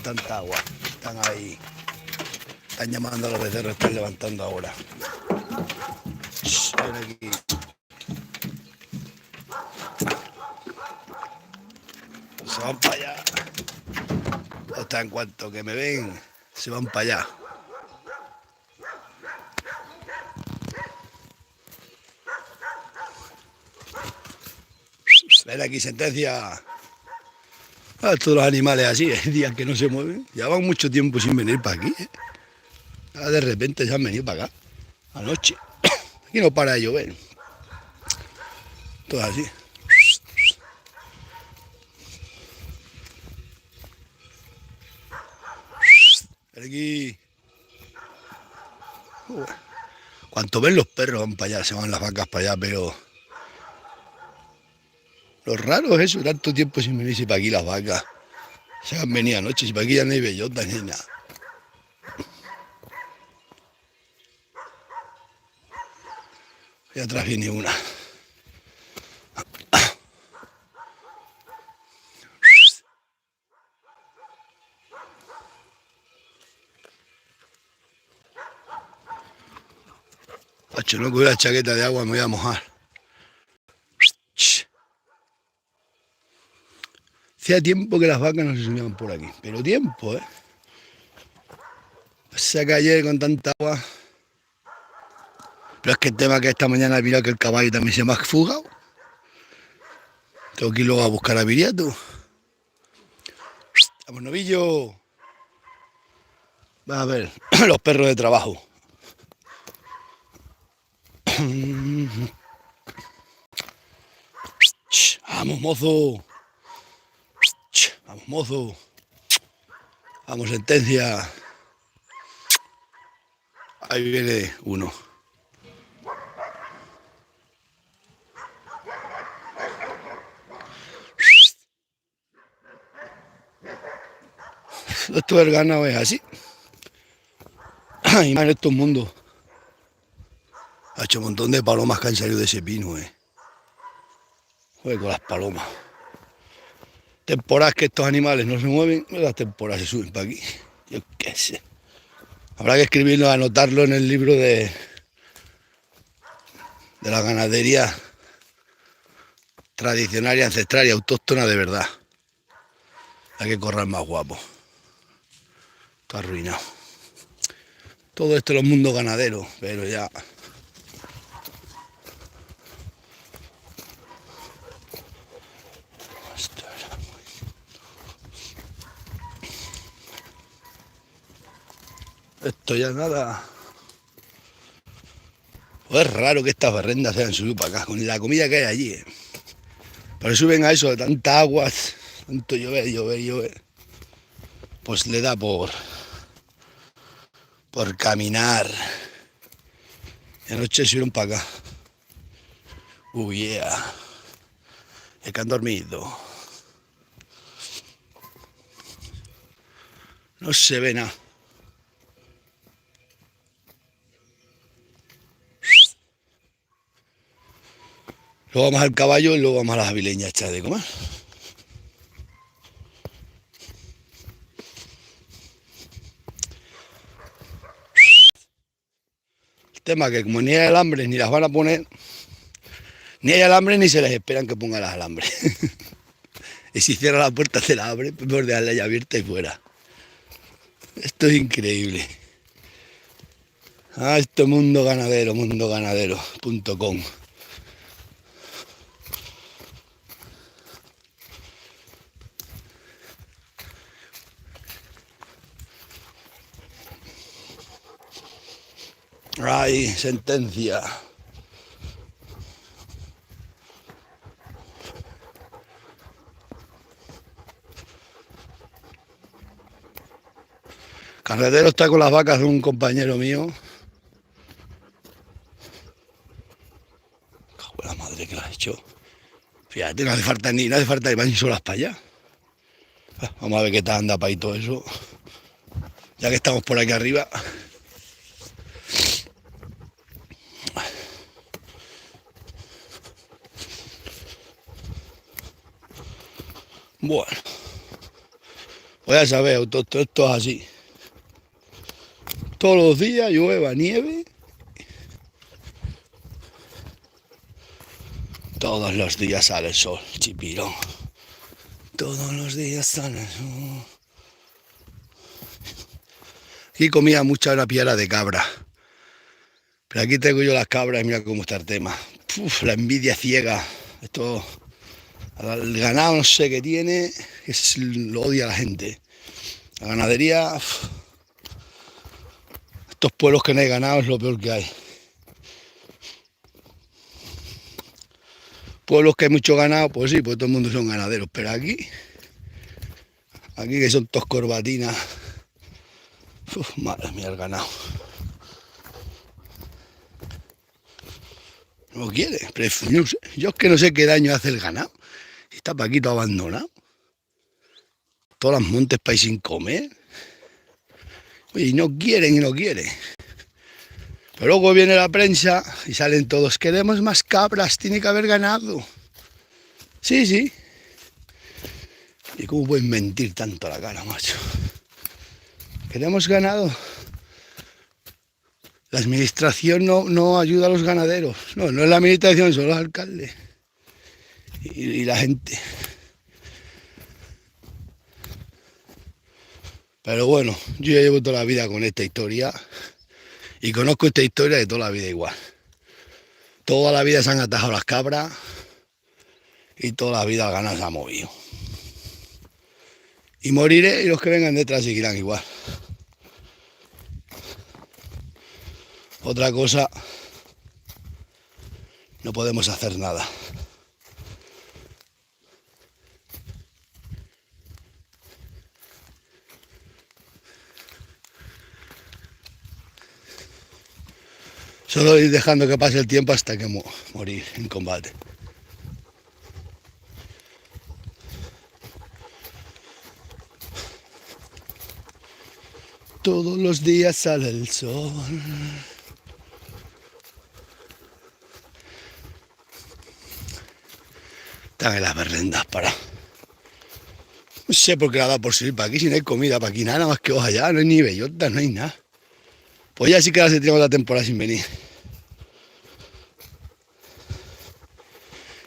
tanta agua. Están ahí. Están llamando a los becerros, están levantando ahora. Ven aquí. Se van para allá. Hasta en cuanto que me ven, se van para allá. Ven aquí, sentencia. Todos los animales así, hay días que no se mueven. Llevan mucho tiempo sin venir para aquí. Ahora de repente se han venido para acá. Anoche. Aquí no para de llover. Todo así. Ven aquí. Cuanto ven los perros van para allá, se van las vacas para allá, pero lo raro es eso, tanto tiempo sin venirse para aquí las vacas. Se han venido anoche, si para aquí ya no hay bellotas ni nada. Y atrás viene una. Pacho, no coge la chaqueta de agua, me voy a mojar. Hacía tiempo que las vacas no se subían por aquí, pero tiempo, ¿eh? Se que ayer con tanta agua. Pero es que el tema es que esta mañana he mirado que el caballo también se me ha fugado. Tengo que ir luego a buscar a Viriato. Vamos, novillo. Va a ver, los perros de trabajo. Vamos, mozo. Vamos, mozo. Vamos, sentencia. Ahí viene uno. Esto del ganado es así. Y más en estos mundos. Ha hecho un montón de palomas que han salido de ese pino, Joder, con las palomas. Temporadas que estos animales no se mueven, las temporadas se suben para aquí. Yo qué sé. Habrá que escribirlo, anotarlo en el libro de la ganadería tradicional y ancestral y autóctona de verdad. Hay que correr más guapo. Está arruinado. Todo esto es los mundos ganaderos, pero ya. Esto ya nada. Pues es raro que estas barrendas sean subido para acá, con la comida que hay allí. Pero suben a eso de tanta agua, tanto llover. Pues le da por caminar. Y anoche subieron para acá. Yeah. Es que han dormido. No se ve nada. Luego vamos al caballo y luego vamos a las avileñas hechas de comer. El tema es que como ni hay alambres ni las van a poner, ni hay alambres ni se les esperan que pongan las alambres. Y si cierra la puerta se la abre, por dejarla ya abierta y fuera. Esto es increíble. Esto es mundoganadero.com. Ay, sentencia. Carretero está con las vacas de un compañero mío. Cago en la madre que lo ha hecho. Fíjate, no hace falta ni van solas para allá. Vamos a ver qué tal anda para ahí todo eso. Ya que estamos por aquí arriba. Bueno, Pues ya sabes, todo esto es así. Todos los días llueva, nieve. Todos los días sale el sol, chipirón. Todos los días sale el sol. Aquí comía mucha una piedra de cabra. Pero aquí tengo yo las cabras y mira cómo está el tema. Uf, la envidia ciega. Esto, el ganado no sé qué tiene, lo odia la gente. La ganadería, estos pueblos que no hay ganado es lo peor que hay. Pueblos que hay mucho ganado, pues sí, pues todo el mundo son ganaderos. Pero aquí que son todos corbatinas. Uf, madre mía, el ganado. No quiere, no sé. Yo es que no sé qué daño hace el ganado. Está Paquito abandonado. Todos los montes para ir sin comer. Y no quieren y no quieren. Pero luego viene la prensa y salen todos. Queremos más cabras, tiene que haber ganado. Sí, sí. ¿Y cómo pueden mentir tanto a la cara, macho? Queremos ganado. La administración no ayuda a los ganaderos. No es la administración, son los alcaldes. Y la gente. Pero bueno, yo ya llevo toda la vida con esta historia. Y conozco esta historia de toda la vida igual. Toda la vida se han atajado las cabras. Y toda la vida el ganado se ha movido. Y moriré y los que vengan detrás seguirán igual. Otra cosa, no podemos hacer nada. Solo ir dejando que pase el tiempo hasta que morir en combate. Todos los días sale el sol. Están en las berrendas para. No sé por qué la da por subir para aquí si no hay comida para aquí, nada más que hoja allá, no hay ni bellotas, no hay nada. Pues ya sí que ahora se tiene otra temporada sin venir.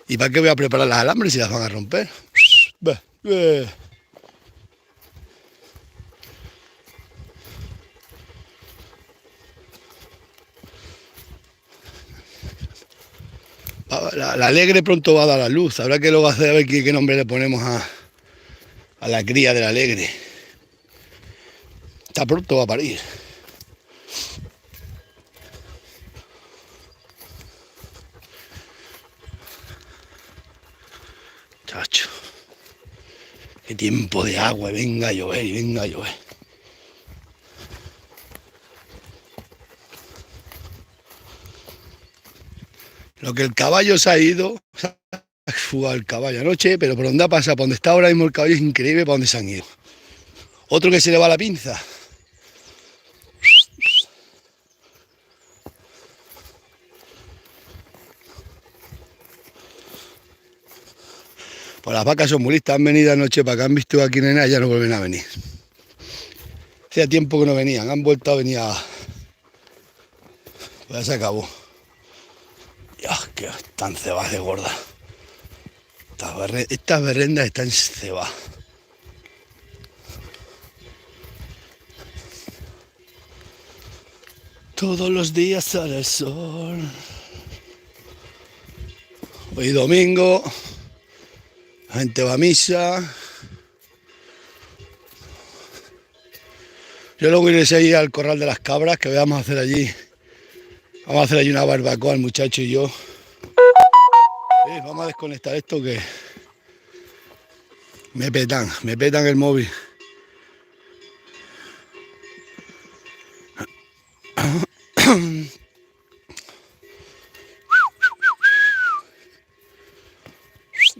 ¿Y para qué voy a preparar las alambres si las van a romper? La alegre pronto va a dar a luz, habrá que luego hacer a ver qué nombre le ponemos a la cría del alegre. Está pronto va a parir. Chacho. Qué tiempo de agua, venga a llover y venga a llover. Lo que el caballo se ha ido, se ha fugado el caballo anoche, pero por donde ha pasado, por donde está ahora mismo el caballo es increíble para donde se han ido. Otro que se le va la pinza. Pues las vacas son muy listas, han venido anoche para acá, han visto aquí nena y ya no vuelven a venir. Hacía tiempo que no venían, han vuelto a venir a. Pues ya se acabó. Ya, que están cebadas de gorda. Estas berrendas están cebadas. Todos los días sale el sol. Hoy domingo, la gente va a misa. Yo luego iré ahí al corral de las cabras, que vamos a hacer allí. Vamos a hacer allí una barbacoa, el muchacho y yo. Vamos a desconectar esto que me petan el móvil.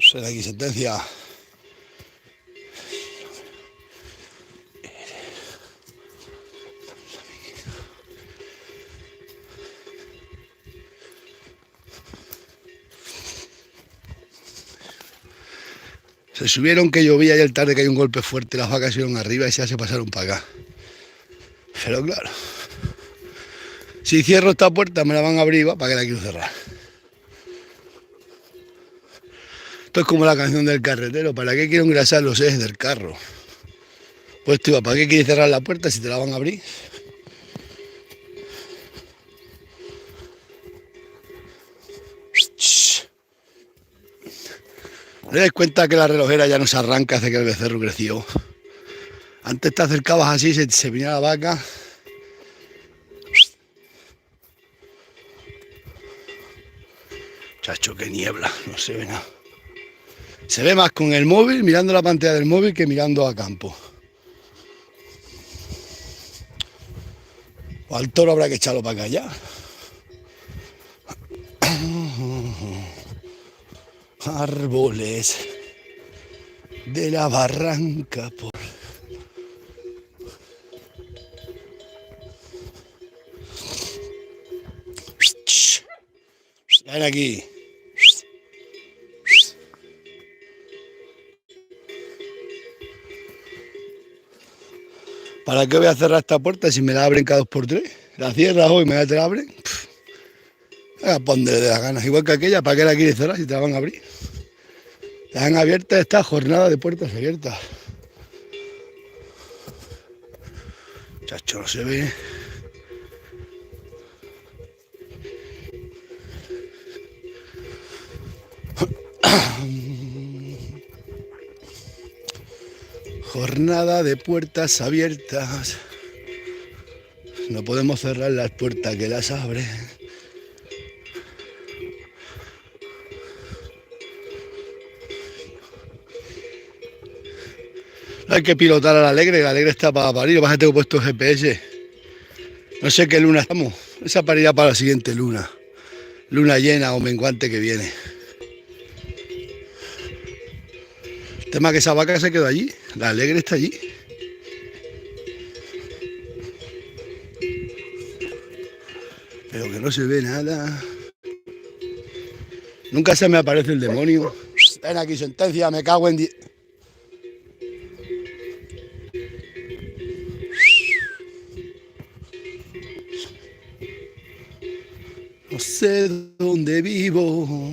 Será aquí sentencia. Se subieron que llovía ayer tarde, que hay un golpe fuerte, las vacas subieron arriba y ya se pasaron para acá. Pero claro, si cierro esta puerta me la van a abrir, ¿para qué la quiero cerrar? Esto es como la canción del carretero, ¿para qué quiero engrasar los ejes del carro? Pues tío, ¿para qué quieres cerrar la puerta si te la van a abrir? ¿No te das cuenta que la relojera ya no se arranca hace que el becerro creció? Antes te acercabas así, se venía la vaca. Chacho, qué niebla, no se ve nada. Se ve más con el móvil, mirando la pantalla del móvil, que mirando a campo. O al toro habrá que echarlo para acá ya. Árboles de la barranca por... Ven aquí. ¿Para qué voy a cerrar esta puerta si me la abren cada 2 por 3? La cierras hoy y me la abren. Venga, pon de las ganas. Igual que aquella, ¿para qué la quieres cerrar si te la van a abrir? Te han abierta esta jornada de puertas abiertas. Chacho, no se ve. Jornada de puertas abiertas. No podemos cerrar las puertas que las abren. No hay que pilotar al Alegre, el Alegre está para parir. Lo que pasa es que tengo puesto GPS. No sé qué luna estamos. Esa parirá para la siguiente luna. Luna llena o menguante que viene. El tema es que esa vaca se quedó allí. La Alegre está allí. Pero que no se ve nada. Nunca se me aparece el demonio. Ven aquí, sentencia, me cago en... No sé dónde vivo.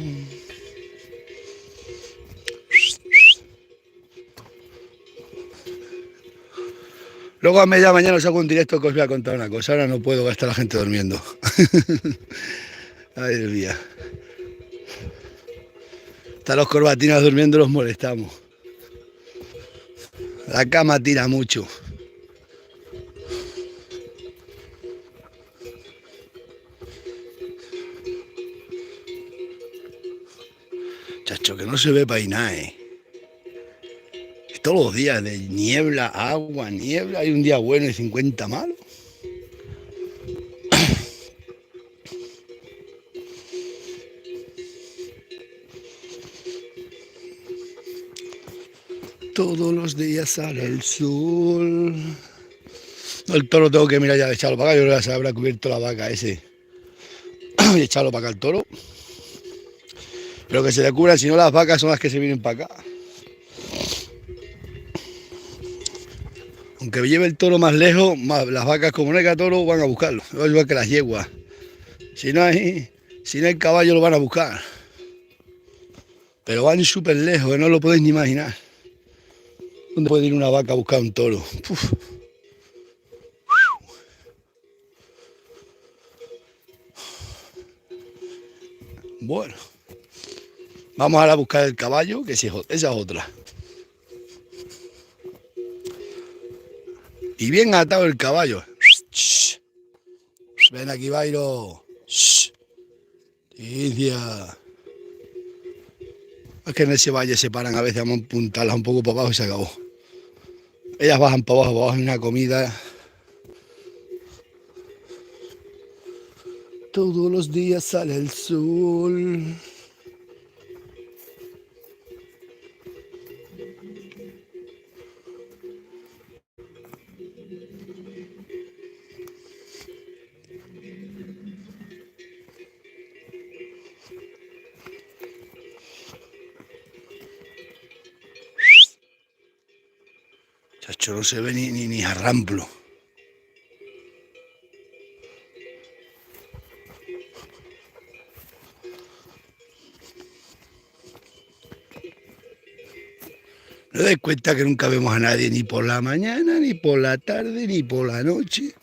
Luego a media mañana os hago un directo que os voy a contar una cosa. Ahora no puedo, estar la gente durmiendo. Ay, Dios mío. Están los corbatinas durmiendo, los molestamos. La cama tira mucho. Chacho, que no se ve para nada, Todos los días de niebla, agua, niebla. Hay un día bueno y 50 malos. Todos los días sale el sol. El toro tengo que mirar ya de echarlo para acá. Yo creo que se habrá cubierto la vaca ese. Y echarlo para acá el toro. Pero que se le cubran, si no las vacas son las que se vienen para acá. Aunque lleve el toro más lejos, las vacas como no hay toro van a buscarlo. Es igual que las yeguas. Si no hay caballo lo van a buscar. Pero van súper lejos, que no lo podéis ni imaginar. ¿Dónde puede ir una vaca a buscar un toro? Uf. Bueno, vamos ahora a buscar el caballo, que esa es otra. Y bien atado el caballo. Ven aquí, Bairo. Inicia. Es que en ese valle se paran a veces, vamos a apuntarlas un poco para abajo y se acabó. Ellas bajan para abajo hay una comida. Todos los días sale el sol. macho, no se ve ni arramplo. No te das cuenta que nunca vemos a nadie ni por la mañana, ni por la tarde, ni por la noche.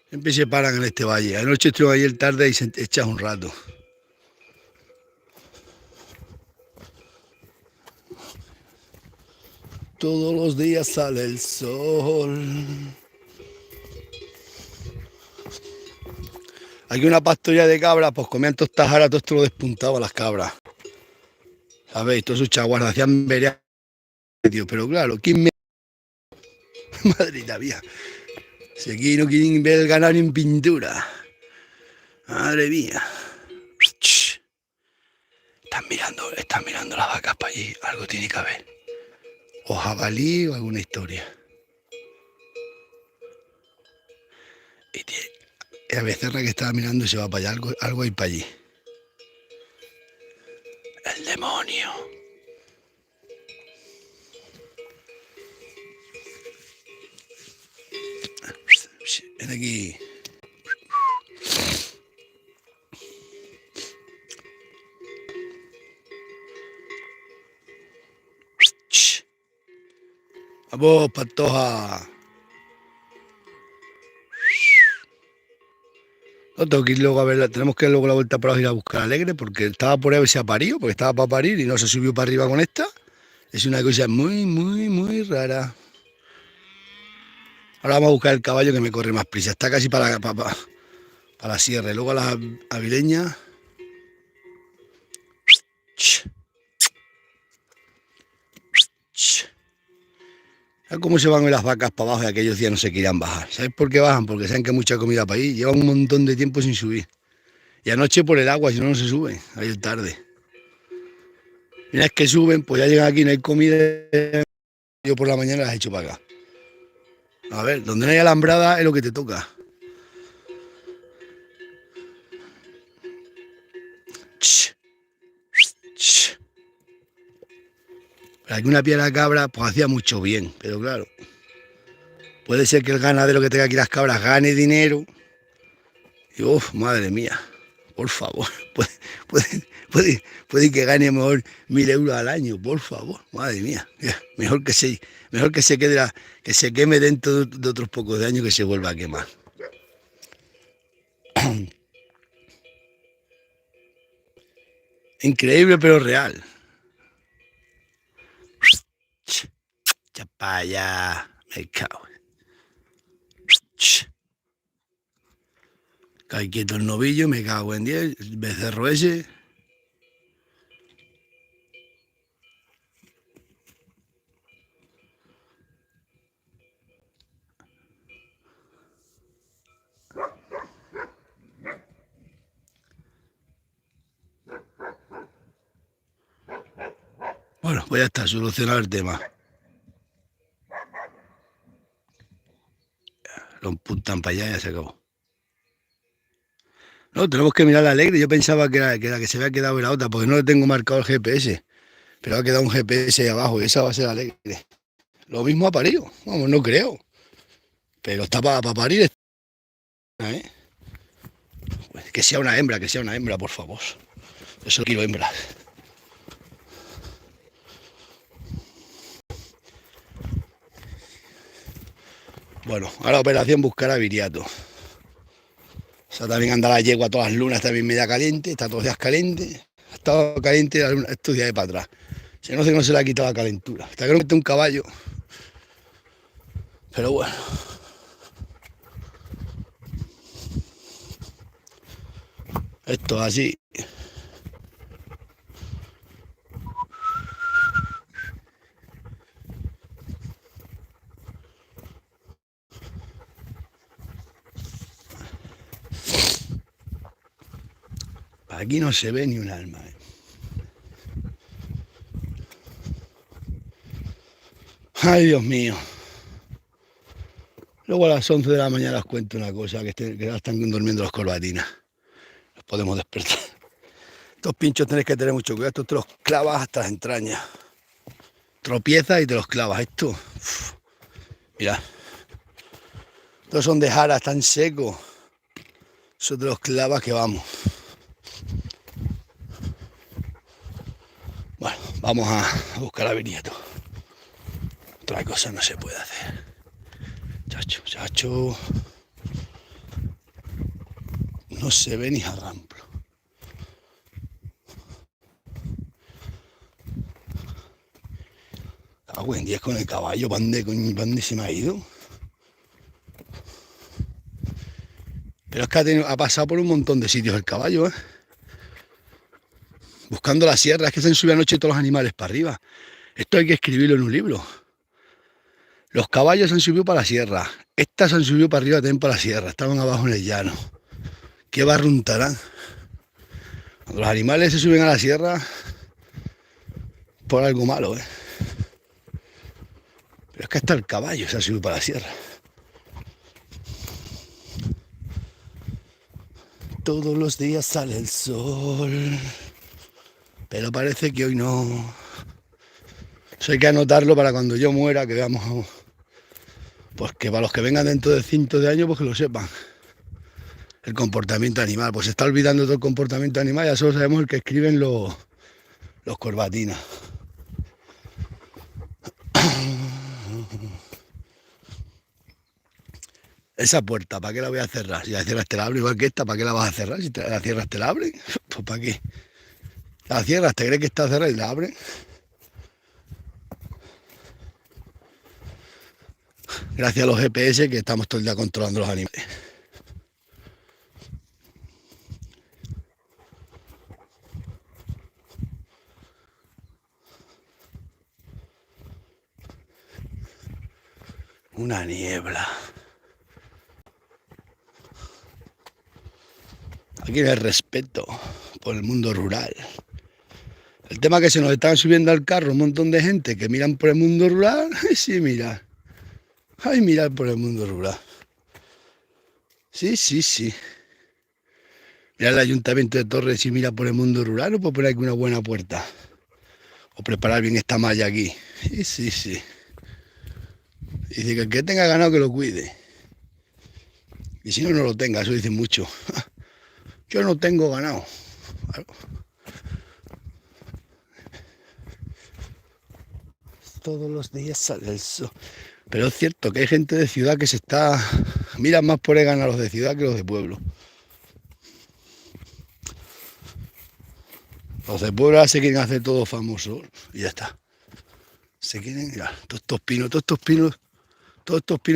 Siempre se paran en este valle. Anoche estuve ayer tarde y se echas un rato. Todos los días sale el sol. Aquí una pastoría de cabras, pues comían tostajaras, todo esto lo despuntaba las cabras. ¿Sabéis? Todos sus chaguardas hacían veredas. Pero claro, ¿quién me... Madre mía. Si aquí no quieren ver el ganado ni en pintura. Madre mía. Están mirando las vacas para allí. Algo tiene que haber. O jabalí o alguna historia. Y la becerra que estaba mirando se va para allá. Algo hay para allí. El demonio. Ven aquí. Vamos, Pantoja. No, tengo que ir luego a verla. Tenemos que ir luego la vuelta para ir a buscar a Alegre porque estaba por ahí a ver si ha parido, porque estaba para parir y no se subió para arriba con esta. Es una cosa muy rara. Ahora vamos a buscar el caballo que me corre más prisa. Está casi para la sierra. Y luego a la avileña. ¿Sabes cómo se van las vacas para abajo y aquellos días no se querían bajar? ¿Sabes por qué bajan? Porque saben que hay mucha comida para ahí. Llevan un montón de tiempo sin subir. Y anoche por el agua, si no, no se suben. Ayer tarde. Y una vez que suben, pues ya llegan aquí, no hay comida. Yo por la mañana las he hecho para acá. A ver, donde no hay alambrada es lo que te toca. Pero aquí una piedra cabra, pues hacía mucho bien, pero claro. Puede ser que el ganadero que tenga aquí las cabras gane dinero. Y uff, madre mía, por favor, puede que gane mejor 1.000 euros al año, por favor, madre mía. Mejor que se quede que se queme dentro de otros pocos de años que se vuelva a quemar. Increíble pero real. Chapaya, me cago. Cae quieto el novillo, me cago en 10, el becerro ese. Bueno, pues ya está, solucionado el tema. Lo empuntan para allá y ya se acabó. No, tenemos que mirar la Alegre. Yo pensaba que era que se había quedado en la otra, porque no le tengo marcado el GPS. Pero ha quedado un GPS ahí abajo y esa va a ser Alegre. Lo mismo ha parido. Vamos, no creo. Pero está para parir. ¿Eh? Pues que sea una hembra, por favor. Yo solo quiero hembras. Bueno, ahora operación buscar a Viriato. O sea, también anda la yegua todas las lunas, también media caliente, está todos los días caliente. Ha estado caliente estos días de para atrás. Se no sé que no se le ha quitado la calentura. Hasta que no mete un caballo. Pero bueno. Esto es así. Aquí no se ve ni un alma. Ay, Dios mío. Luego a las 11 de la mañana os cuento una cosa, que ya están durmiendo los corbatinas. Los podemos despertar. Estos pinchos tenéis que tener mucho cuidado, estos te los clavas hasta las entrañas. Tropiezas y te los clavas. Esto, mira, estos son de jara, están secos. Eso te los clavas que vamos. Bueno, vamos a buscar a Viriato. Otra cosa no se puede hacer. Chacho, chacho. No se ve ni jarramplo. Cago en 10 con el caballo, ¿para dónde se me ha ido? Pero es que ha pasado por un montón de sitios el caballo, ¿eh? Buscando la sierra, es que se han subido anoche todos los animales para arriba. Esto hay que escribirlo en un libro. Los caballos se han subido para la sierra. Estas se han subido para arriba también para la sierra. Estaban abajo en el llano. ¿Qué barruntarán? Cuando los animales se suben a la sierra, por algo malo, ¿eh? Pero es que hasta el caballo se ha subido para la sierra. Todos los días sale el sol, pero parece que hoy no. Eso hay que anotarlo para cuando yo muera, que veamos, pues que para los que vengan dentro de cientos de años, pues que lo sepan. El comportamiento animal, pues se está olvidando todo el comportamiento animal, ya solo sabemos el que escriben los corbatinas. Esa puerta, ¿para qué la voy a cerrar? Si la cierras te la abro igual que esta, ¿para qué la vas a cerrar? Si la cierras te la abren, pues ¿para qué? La cierras, te crees que está cerrada y la abren. Gracias a los GPS que estamos todo el día controlando los animales. Una niebla. Aquí no hay respeto por el mundo rural. El tema es que se nos están subiendo al carro un montón de gente que miran por el mundo rural. Sí, mira. Ay, mirar por el mundo rural. Sí, sí, sí. Mira el ayuntamiento de Torres y mira por el mundo rural, no puedo poner aquí una buena puerta. O preparar bien esta malla aquí. Sí, sí, sí. Dice que el que tenga ganado que lo cuide. Y si no, no lo tenga, eso dicen mucho. Yo no tengo ganado. Todos los días sale el sol. Pero es cierto que hay gente de ciudad que se está... Miran más por el ganado los de ciudad que los de pueblo. Los de pueblo ahora se quieren hacer todos famosos y ya está. Se quieren, mira, todos estos pinos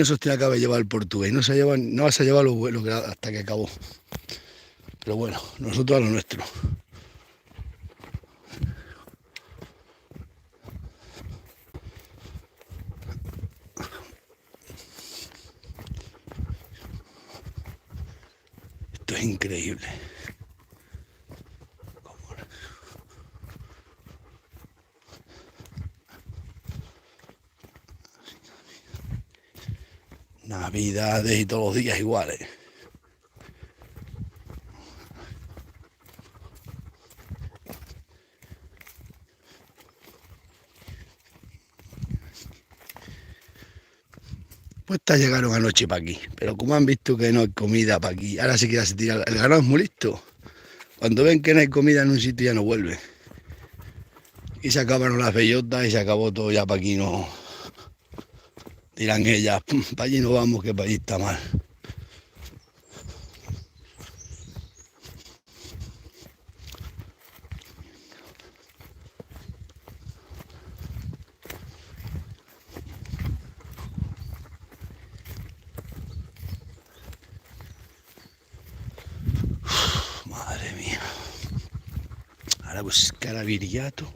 se los tenía que haber llevado el portugués. No se llevan, no se ha llevado lo bueno hasta que acabó. Pero bueno, nosotros a lo nuestro. Esto es increíble. Navidades y todos los días iguales. Pues estas llegaron anoche para aquí, pero como han visto que no hay comida para aquí, ahora sí que ya se tira. El ganado es muy listo. Cuando ven que no hay comida en un sitio ya no vuelve. Y se acabaron las bellotas y se acabó todo ya para aquí, no. Dirán ellas, para allí no vamos, que para allí está mal. Madre mía. Ahora buscar a Viriato.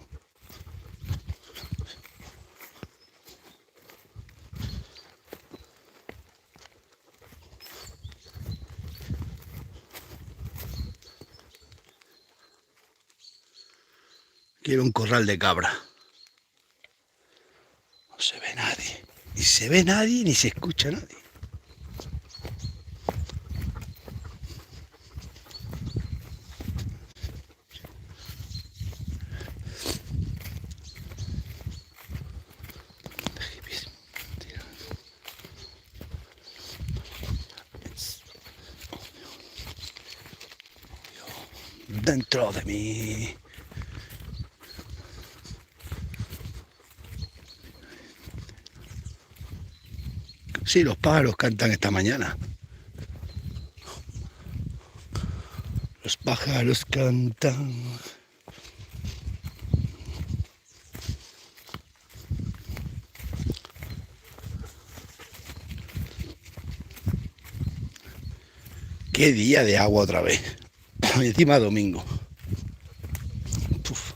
Quiero un corral de cabra. No se ve nadie. Ni se ve nadie ni se escucha nadie. dentro de mí. Sí, los pájaros cantan esta mañana. Los pájaros cantan. Qué día de agua otra vez. Y encima domingo. Uf.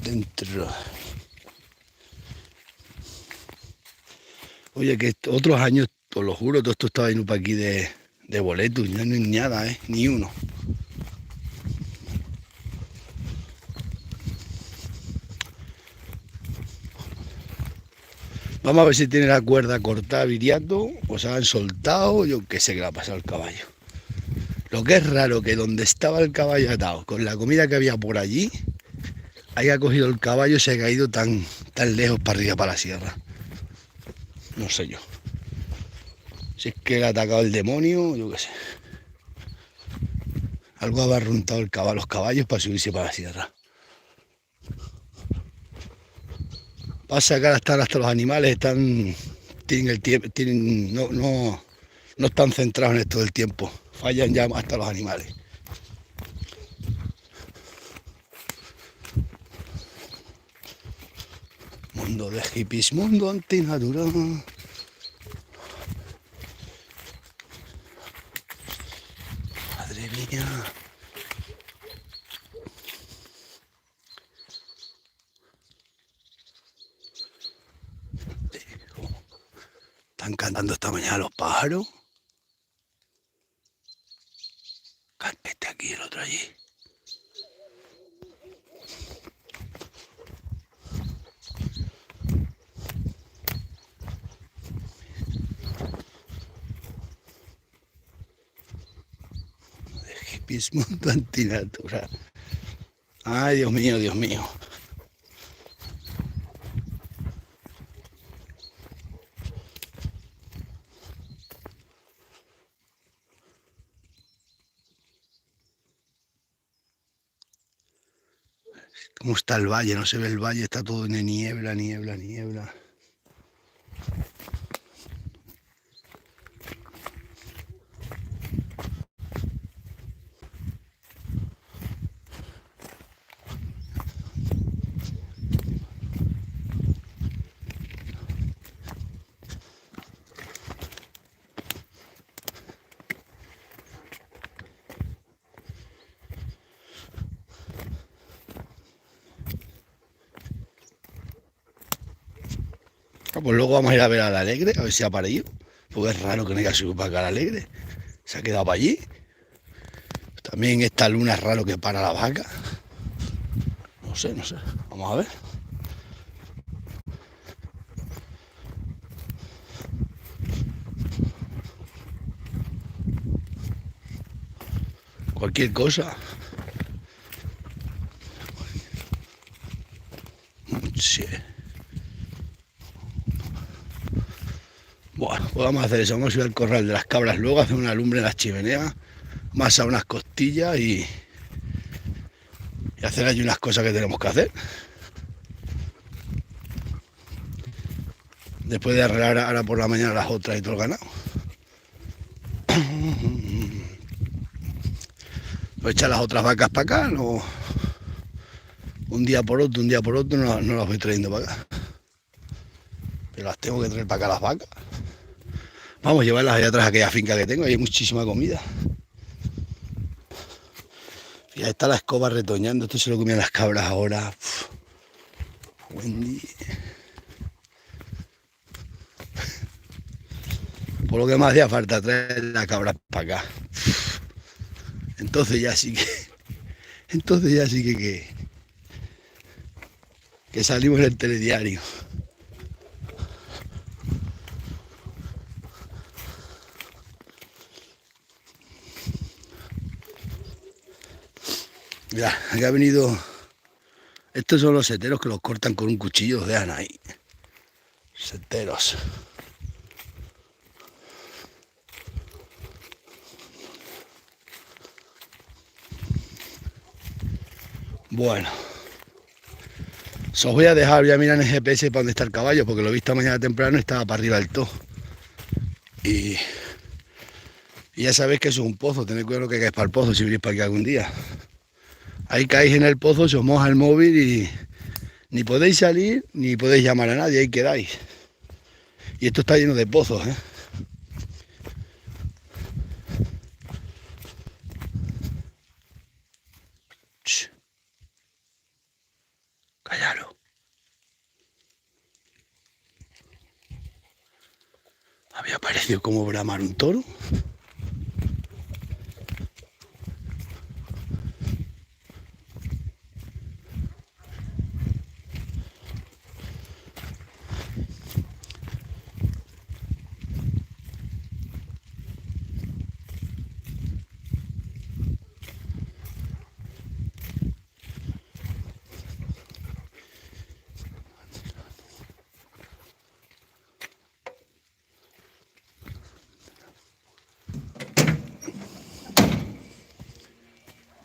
Dentro. Oye, que otros años, os lo juro, todo esto estaba yendo para aquí de boleto, y no hay nada, ni uno. Vamos a ver si tiene la cuerda cortada viriato o se han soltado, yo qué sé qué le ha pasado al caballo. Lo que es raro que donde estaba el caballo atado, con la comida que había por allí, haya cogido el caballo y se ha caído tan lejos para arriba, para la sierra. No sé yo. Si es que le ha atacado el demonio, yo qué sé. Algo ha barruntado los caballos para subirse para la sierra. Pasa que hasta los animales tienen el tiempo, no están centrados en esto del tiempo. Fallan ya hasta los animales. Mundo de hippies, mundo antinatural. Madre mía. Están cantando esta mañana los pájaros. Canta este aquí, el otro allí. Es mundo antinatural. Ay, Dios mío, Dios mío. ¿Cómo está el valle? No se ve el valle, está todo en niebla, niebla, niebla. Pues luego vamos a ir a ver al Alegre, a ver si ha parido. Porque es raro que no haya subido para acá al Alegre. Se ha quedado para allí. También esta luna es raro que para la vaca. No sé. Vamos a ver. Cualquier cosa. Sí. Bueno, pues vamos a hacer eso. Vamos a ir al corral de las cabras luego, hacer una lumbre en las chimeneas, masa unas costillas y hacer allí unas cosas que tenemos que hacer. Después de arreglar ahora por la mañana las otras y todo el ganado. Pues echar las otras vacas para acá, no, un día por otro no las voy trayendo para acá. Pero las tengo que traer para acá las vacas. Vamos a llevarlas allá atrás a aquella finca que tengo, ahí hay muchísima comida. Fíjate, está la escoba retoñando, esto se lo comían las cabras ahora. Buen día. Por lo que me hacía falta traer las cabras para acá. Entonces ya sí que salimos en el telediario. Mira, aquí ha venido Estos son los seteros que los cortan con un cuchillo, los dejan ahí. Seteros. Bueno. Os voy a dejar, voy a mirar en el GPS para dónde está el caballo, porque lo he visto mañana temprano y estaba para arriba del todo. Y ya sabéis que eso es un pozo, tened cuidado que caes para el pozo si venís para aquí algún día. Ahí caéis en el pozo, se os moja el móvil y ni podéis salir ni podéis llamar a nadie, ahí quedáis. Y esto está lleno de pozos, ¿eh? Shh. Cállalo. Había parecido como bramar un toro.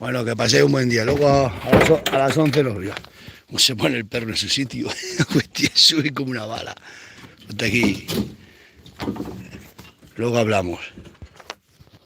Bueno, que paséis un buen día. Luego a las 11 los veo. Cómo se pone el perro en su sitio. Hostia, sube como una bala. Hasta aquí. Luego hablamos.